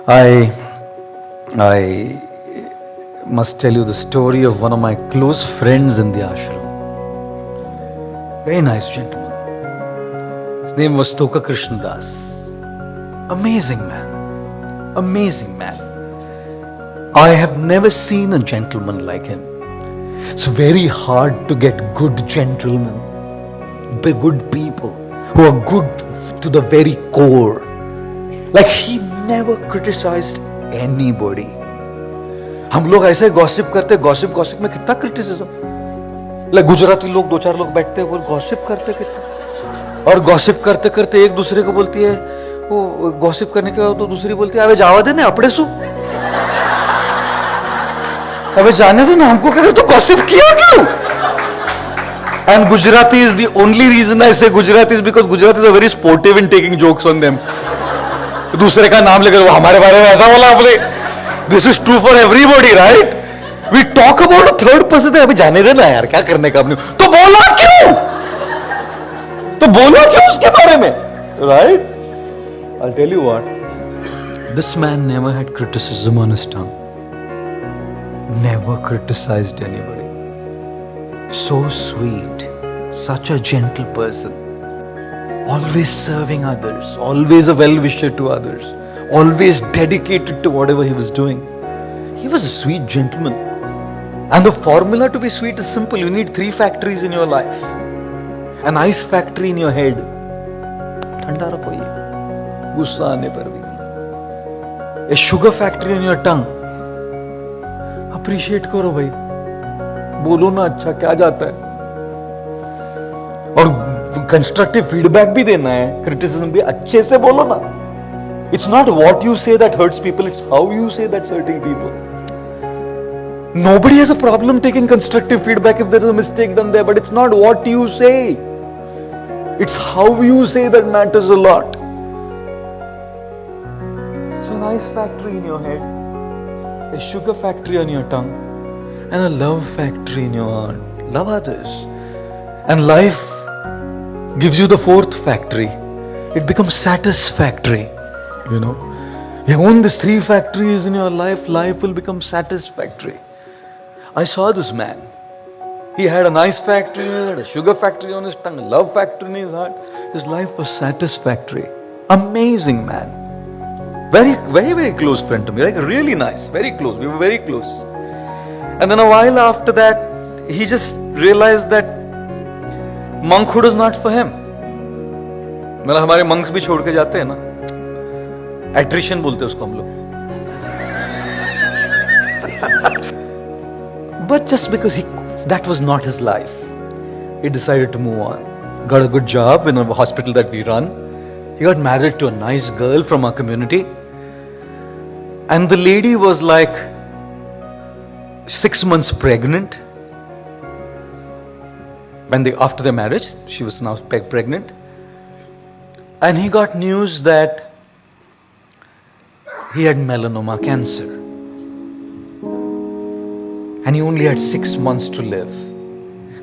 I I must tell you the story of one of my close friends in the ashram. Very nice gentleman. His name was Toka Krishna Das. Amazing man. Amazing man. I have never seen a gentleman like him. It's very hard to get good gentlemen, good people who are good to the very core. Like he never criticized anybody. हम लोग ऐसे gossip करते, gossip में कितना criticism. Like Gujarati लोग दो चार लोग बैठते हैं वो गॉसिप करते कितना, और गॉसिप करते करते एक दूसरे को बोलती है, वो गॉसिप करने के बाद तो दूसरी बोलती है, अबे जावा दे ना अपने सु, अबे जाने दो ना हमको, क्या तो गॉसिप किया क्यों. And Gujarati is the only reason I say Gujarati is because Gujaratis are very sportive in taking jokes on them. दूसरे का नाम लेकर वो हमारे बारे में ऐसा बोला आपने. This is true for everybody, right? We talk about a third person. अभी जाने देना यार, क्या करने का आपने, तो बोला क्यों, तो बोला क्यों उसके बारे में, right? I'll tell you what. This man never had criticism on his tongue. Never criticized anybody. So sweet, such a gentle person. Always serving others, always a well-wisher to others, always dedicated to whatever he was doing. He was a sweet gentleman. And the formula to be sweet is simple. You need 3 factories in your life. An ice factory in your head. ठंडा रखो ये, गुस्सा आने पर भी. A sugar factory in your tongue. Appreciate करो भाई, बोलो ना अच्छा क्या जाता है. और कंस्ट्रक्टिव फीडबैक भी देना है, क्रिटिसिज्म भी अच्छे से बोलो ना. It's not what you say that hurts people, it's how you say that's hurting people. Nobody has a problem taking constructive feedback if there is a mistake done there, but it's not what you say. It's how you say that matters a lot. So an ice factory in your head, a sugar factory on your tongue, and a love factory in your heart. Love others. And life gives you the 4th factory. It becomes satisfactory. You know, you own these 3 factories in your life, life will become satisfactory. I saw this man. He had an ice factory, he had a sugar factory on his tongue, a love factory in his heart. His life was satisfactory. Amazing man. Very, very, very close friend to me. Like really nice, very close. We were very close. And then a while after that, he just realized that monkhood is not for him. मतलब हमारे monks भी छोड़ के जाते हैं ना, attrition बोलते हैं उसको हम लोग. But just because that was not his life, he decided to move on. Got a good job in a hospital that we run. He got married to a nice girl from our community. And the lady was like 6 months pregnant. After their marriage, she was now pregnant. And he got news that he had melanoma cancer. And he only had 6 months to live.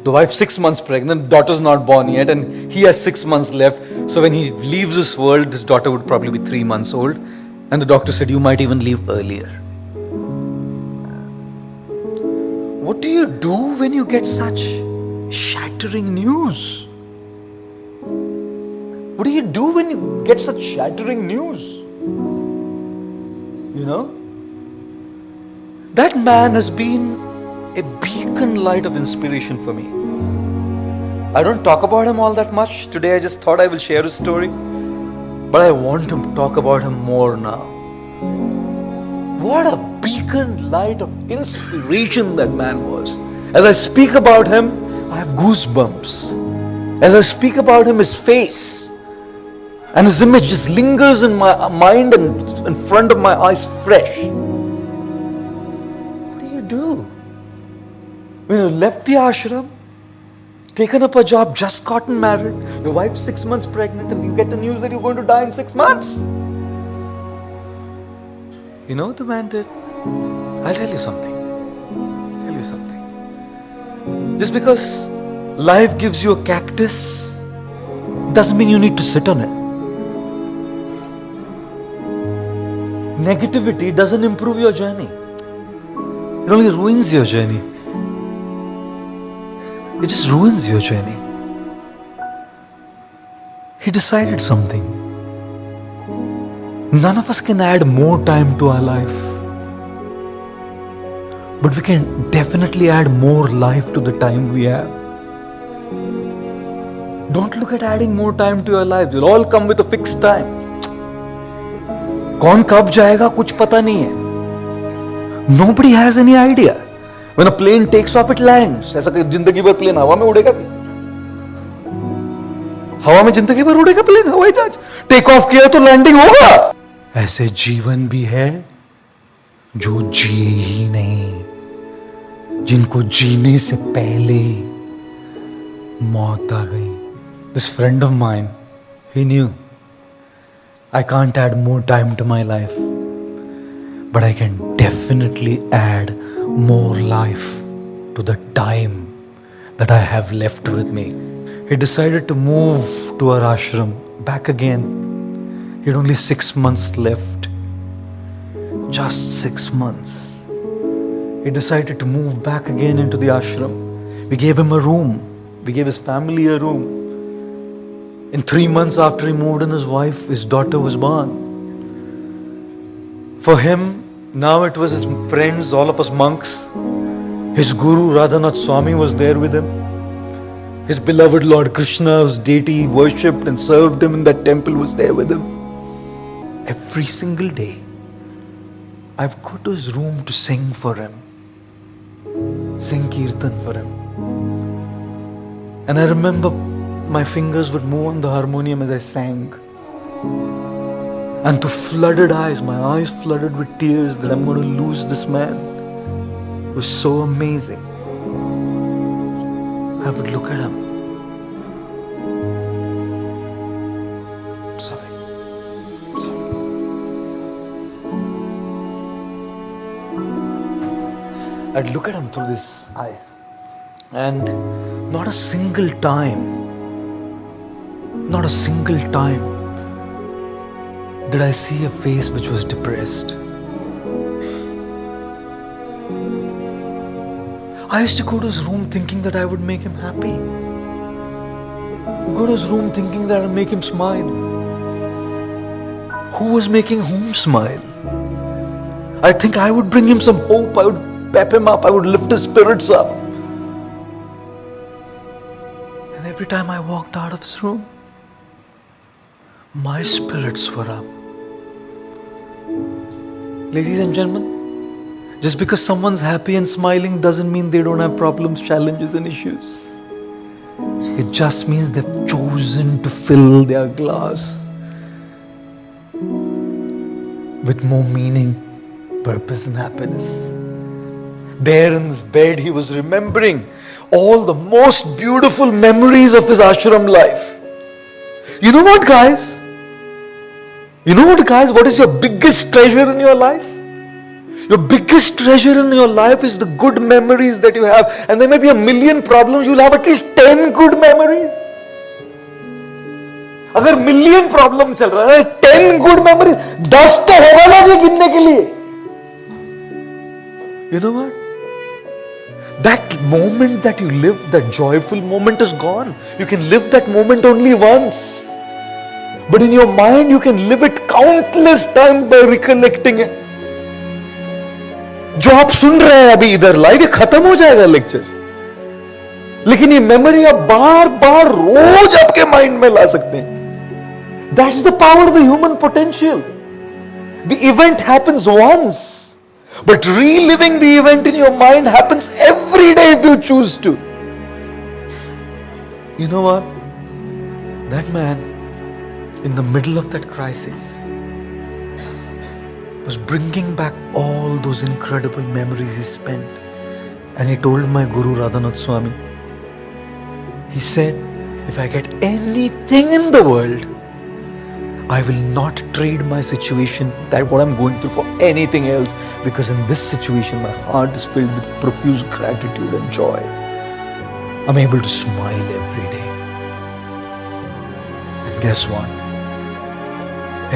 The wife's 6 months pregnant, daughter's not born yet, and he has 6 months left. So when he leaves this world, his daughter would probably be 3 months old. And the doctor said, you might even leave earlier. What do you do when you get such shattering news? What do you do when you get such shattering news? You know? That man has been a beacon light of inspiration for me. I don't talk about him all that much. Today I just thought I will share his story. But I want to talk about him more now. What a beacon light of inspiration that man was. As I speak about him, I have goosebumps. As I speak about him, his face and his image just lingers in my mind and in front of my eyes fresh. What do you do when you left the ashram, taken up a job, just gotten married, your wife's 6 months pregnant, and you get the news that you're going to die in 6 months? You know what the man did? I'll tell you something. Just because life gives you a cactus doesn't mean you need to sit on it. Negativity doesn't improve your journey. It only ruins your journey. It just ruins your journey. He decided something. None of us can add more time to our life. But we can definitely add more life to the time we have. Don't look at adding more time to your life. You'll all come with a fixed time. कौन कब जाएगा कुछ पता नहीं है. Nobody has any idea. When a plane takes off, it lands. ऐसा कि जिंदगी भर प्लेन हवा में उड़ेगा क्या? हवा में जिंदगी भर उड़ेगा प्लेन, हवाई जहाज? टेक ऑफ किया तो लैंडिंग होगा. ऐसे जीवन भी है जो जिए ही नहीं, जिनको जीने से पहले ही मौत आ गई. This friend of mine, he knew I can't add more time to my life, but I can definitely add more life to the time that I have left with me. He decided to move to our ashram back again. He had only 6 months left. Just 6 months. He decided to move back again into the ashram. We gave him a room. We gave his family a room. In 3 months after he moved in, his daughter was born. For him, now it was his friends, all of us monks. His guru Radhanath Swami was there with him. His beloved Lord Krishna, whose deity he worshipped and served him in that temple, was there with him. Every single day, I've go to his room to sing for him. Sing kirtan for him. And I remember my fingers would move on the harmonium as I sang. And to flooded eyes, my eyes flooded with tears that I'm going to lose this man. It was so amazing. I would look at him. Sorry. I'd look at him through his eyes. And not a single time did I see a face which was depressed. I used to go to his room thinking that I would make him happy. Go to his room thinking that I would make him smile. Who was making whom smile? I think I would bring him some hope. I would pep him up. I would lift his spirits up. And every time I walked out of his room, my spirits were up. Ladies and gentlemen, just because someone's happy and smiling doesn't mean they don't have problems, challenges and issues. It just means they've chosen to fill their glass with more meaning, purpose and happiness. There in his bed, he was remembering all the most beautiful memories of his ashram life. You know what, guys? What is your biggest treasure in your life? Your biggest treasure in your life is the good memories that you have. And there may be 1,000,000 problems, you'll have at least 10 good memories. अगर 1,000,000 problem चल रहा है, 10 good memories, 10 तो होगा ना ये गिनने के लिए. You know what? That moment that you live, that joyful moment is gone. You can live that moment only once. But in your mind, you can live it countless times by recollecting it. जो आप सुन रहे हैं अभी इधर live, ये खत्म हो जाएगा लेक्चर, लेकिन ये मेमोरी आप बार बार रोज आपके माइंड में ला सकते हैं. That's the power of the human potential. The event happens once, but reliving the event in your mind happens every day if you choose to. You know what? That man, in the middle of that crisis, was bringing back all those incredible memories he spent. And he told my Guru Radhanath Swami, he said, if I get anything in the world, I will not trade my situation, that what I'm going through, for anything else, because in this situation my heart is filled with profuse gratitude and joy. I'm able to smile every day. And guess what?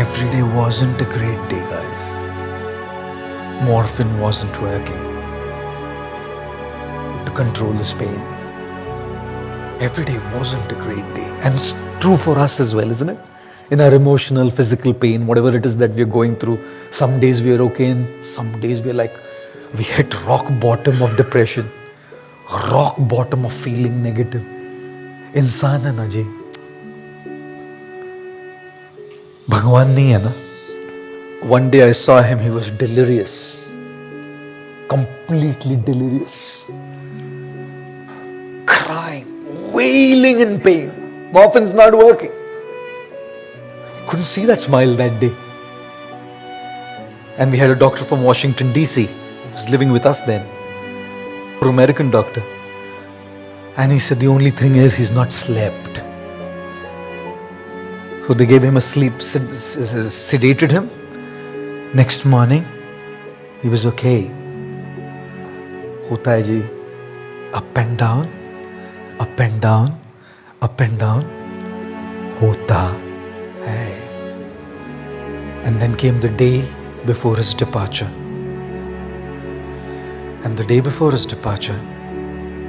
Every day wasn't a great day, guys. Morphine wasn't working to control his pain. Every day wasn't a great day. And it's true for us as well, isn't it? In our emotional, physical pain, whatever it is that we're going through, some days we're okay and some days we're like, we hit rock bottom of depression, rock bottom of feeling negative. इंसान है ना जी, भगवान नहीं है ना. One day I saw him, he was delirious, completely delirious, crying, wailing in pain. Morphine's not working. Couldn't see that smile that day. And we had a doctor from Washington DC, who was living with us then, an American doctor. And he said the only thing is he's not slept. So they gave him a sleep, sedated him. Next morning, he was okay. Hota hai ji, up and down, up and down, up and down. Hota hai. And then came the day before his departure. And the day before his departure,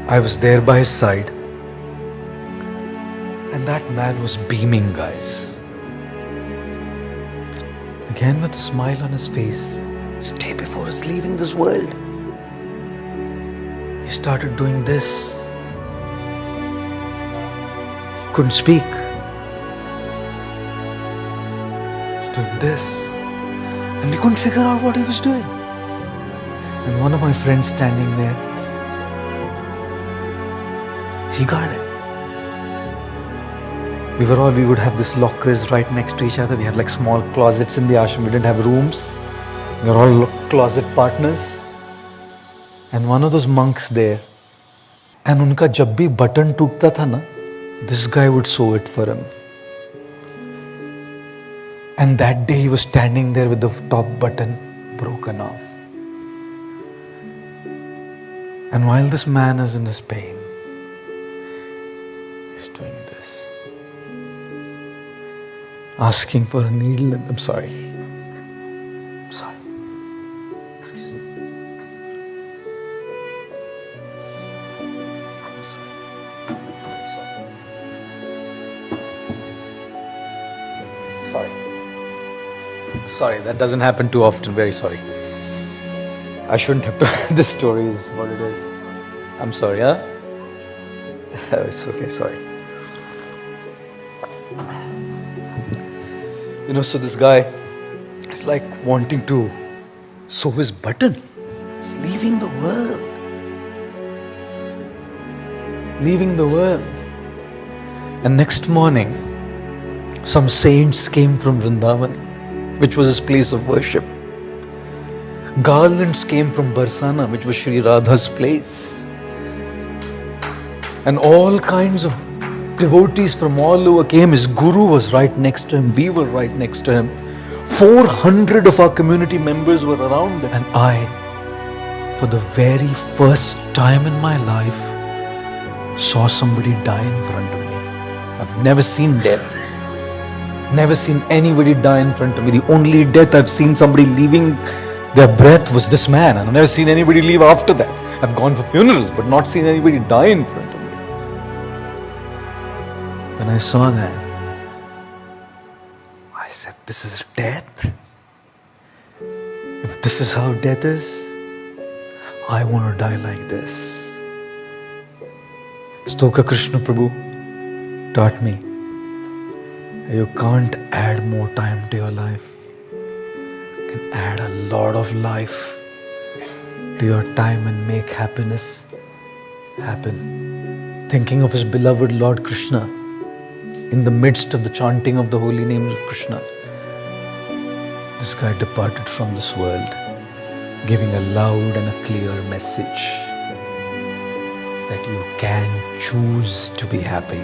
I was there by his side. And that man was beaming, guys. Again with a smile on his face. This day before he's leaving this world. He started doing this. He couldn't speak. He was doing this. And we couldn't figure out what he was doing. And one of my friends standing there, he got it. We would have these lockers right next to each other. We had like small closets in the ashram. We didn't have rooms. We were all closet partners. And one of those monks there, and unka jab bhi button tookta tha na, this guy would sew it for him. And that day he was standing there with the top button broken off. And while this man is in his pain, he's doing this. Asking for a needle and I'm sorry. Excuse me. I'm sorry. Sorry, that doesn't happen too often. Very sorry. I shouldn't have to. This story is what it is. I'm sorry, huh? It's okay, sorry. You know, so this guy is like wanting to sew his button. He's leaving the world. Leaving the world. And next morning, some saints came from Vrindavan, which was his place of worship. Garlands came from Barsana, which was Sri Radha's place. And all kinds of devotees from all over came. His guru was right next to him. We were right next to him. 400 of our community members were around them. And I, for the very first time in my life, saw somebody die in front of me. I've never seen death. Never seen anybody die in front of me. The only death I've seen somebody leaving their breath was this man. I've never seen anybody leave after that. I've gone for funerals, but not seen anybody die in front of me. When I saw that, I said, this is death. If this is how death is, I want to die like this. Stoka Krishna Prabhu taught me, you can't add more time to your life. You can add a lot of life to your time and make happiness happen. Thinking of his beloved Lord Krishna, in the midst of the chanting of the holy names of Krishna, this guy departed from this world, giving a loud and a clear message that you can choose to be happy.